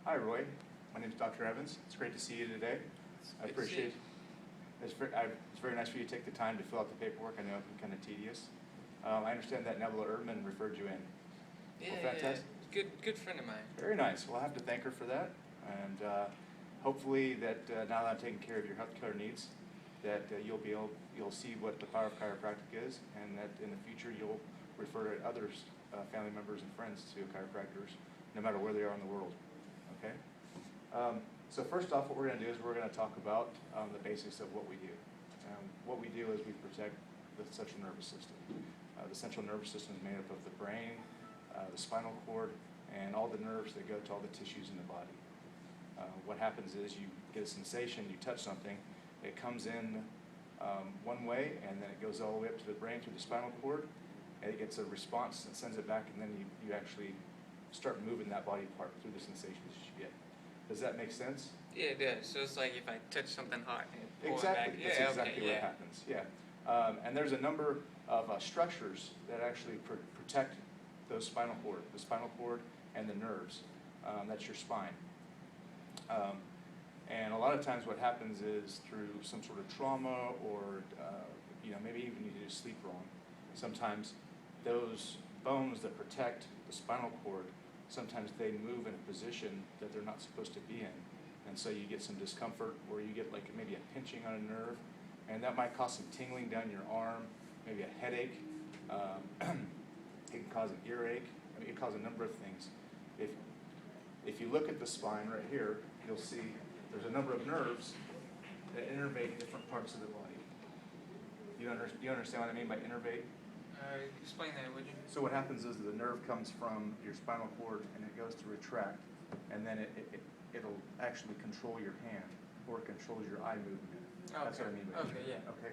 Hi, Roy. My name is Dr. Evans. It's great to see you today. I appreciate it. It's very nice for you to take the time to fill out the paperwork. I know it can be kind of tedious. I understand that Neville Erdman referred you in. Yeah, well, fantastic. Yeah. Good friend of mine. Very nice. Well, I'll have to thank her for that. And hopefully that now that I'm taking care of your healthcare needs, that you'll see what the power of chiropractic is, and that in the future you'll refer to others, family members and friends to chiropractors, no matter where they are in the world. Okay? So first off, what we're going to do is we're going to talk about the basics of what we do. What we do is we protect the central nervous system. The central nervous system is made up of the brain, the spinal cord, and all the nerves that go to all the tissues in the body. What happens is you get a sensation, you touch something, it comes in one way, and then it goes all the way up to the brain through the spinal cord, and it gets a response and sends it back, and then you actually start moving that body part through the sensations you get. Does that make sense? Yeah, it does. So it's like if I touch something hot and pull Exactly. it back. That's Yeah, exactly okay, what happens. Yeah. And there's a number of structures that actually protect the spinal cord and the nerves. That's your spine. And a lot of times what happens is through some sort of trauma or maybe even you just sleep wrong. Sometimes those bones that protect the spinal cord, sometimes they move in a position that they're not supposed to be in. And so you get some discomfort, or you get like maybe a pinching on a nerve, and that might cause some tingling down your arm, maybe a headache. It can cause an earache. I mean, it can cause a number of things. If you look at the spine right here, you'll see there's a number of nerves that innervate different parts of the body. Do you understand what I mean by innervate? Explain that, would you? So what happens is the nerve comes from your spinal cord and it goes to retract, and then it'll actually control your hand, or it controls your eye movement. Okay. That's what I mean by okay, yeah. Okay.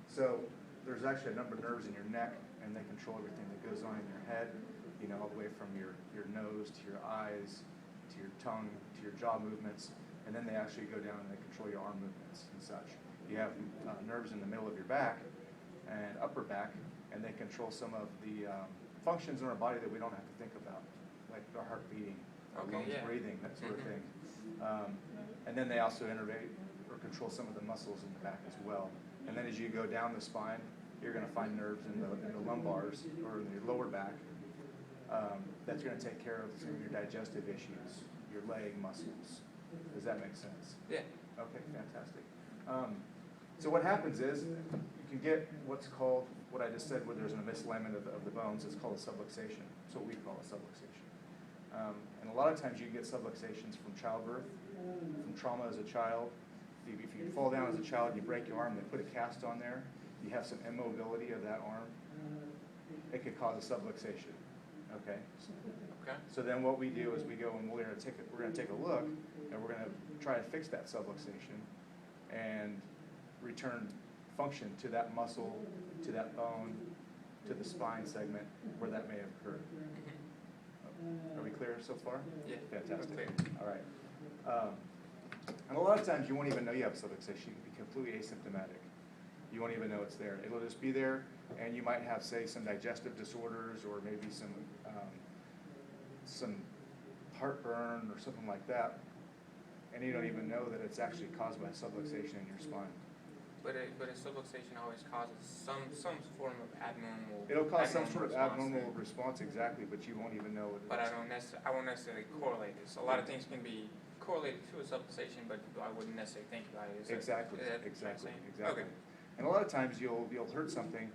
So there's actually a number of nerves in your neck, and they control everything that goes on in your head, all the way from your nose to your eyes, to your tongue, to your jaw movements, and then they actually go down and they control your arm movements and such. You have nerves in the middle of your back and upper back, and they control some of the functions in our body that we don't have to think about, like our heart beating, our lungs breathing, that sort of thing. And then they also innervate or control some of the muscles in the back as well. And then as you go down the spine, you're going to find nerves in the lumbars or in your lower back that's going to take care of some of your digestive issues, your leg muscles. Does that make sense? Yeah. Okay, fantastic. So what happens is you can get what's called, what I just said, where there's a misalignment of the bones. It's called a subluxation. That's what we call a subluxation. And a lot of times you can get subluxations from childbirth, from trauma as a child. If you fall down as a child, you break your arm, they put a cast on there, you have some immobility of that arm, it could cause a subluxation. Okay? Okay. So then what we do is we go and we're going to take a look, and we're going to try to fix that subluxation and return function to that muscle, to that bone, to the spine segment where that may have occurred. Are we clear so far? Yeah. Fantastic. Clear. All right. And a lot of times you won't even know you have subluxation. You can be completely asymptomatic. You won't even know it's there. It'll just be there, and you might have, say, some digestive disorders, or maybe some heartburn or something like that, and you don't even know that it's actually caused by subluxation in your spine. But a subluxation always causes some form of abnormal. It'll cause some sort of abnormal response, response, exactly, but you won't even know it. But I won't necessarily correlate this. A lot of things can be correlated to a subluxation, but I wouldn't necessarily think about it. Exactly. Exactly. Okay. And a lot of times you'll hurt something,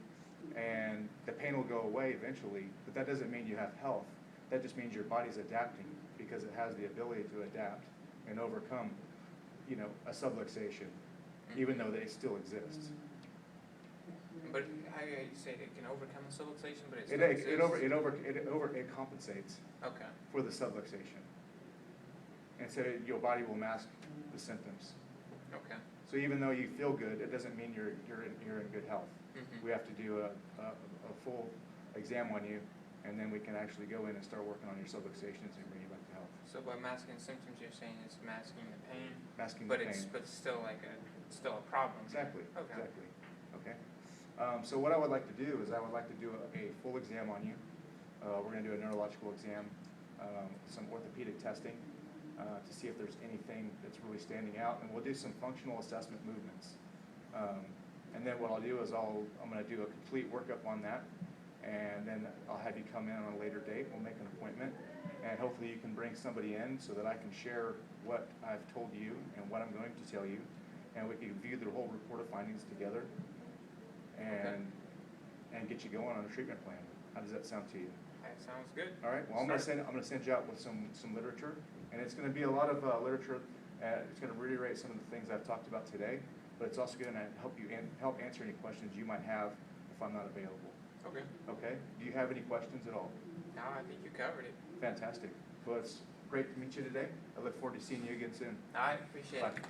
and the pain will go away eventually, but that doesn't mean you have health. That just means your body's adapting, because it has the ability to adapt and overcome, a subluxation, even though they still exist. But how do you say it can overcome a subluxation, but it compensates Okay. for the subluxation, and so your body will mask the symptoms. Okay. So even though you feel good, it doesn't mean you're in good health. Mm-hmm. We have to do a full exam on you, and then we can actually go in and start working on your subluxations and bring you back to health. So by masking symptoms, you're saying it's masking the pain, Masking but the pain. it's still still a problem. Exactly. Okay. Exactly. Okay. So what I would like to do is I would like to do a full exam on you. We're going to do a neurological exam, some orthopedic testing, to see if there's anything that's really standing out, and we'll do some functional assessment movements. And then what I'll do is I'm going to do a complete workup on that, and then I'll have you come in on a later date. We'll make an appointment, and hopefully you can bring somebody in so that I can share what I've told you and what I'm going to tell you, and we can view the whole report of findings together, and get you going on a treatment plan. How does that sound to you? That sounds good. All right. Well, I'm going to send you out with some literature, and it's going to be a lot of literature. It's going to reiterate some of the things I've talked about today, but it's also going to help you help answer any questions you might have if I'm not available. Okay. Okay. Do you have any questions at all? No, I think you covered it. Fantastic. Well, it's great to meet you today. I look forward to seeing you again soon. I appreciate it. Bye.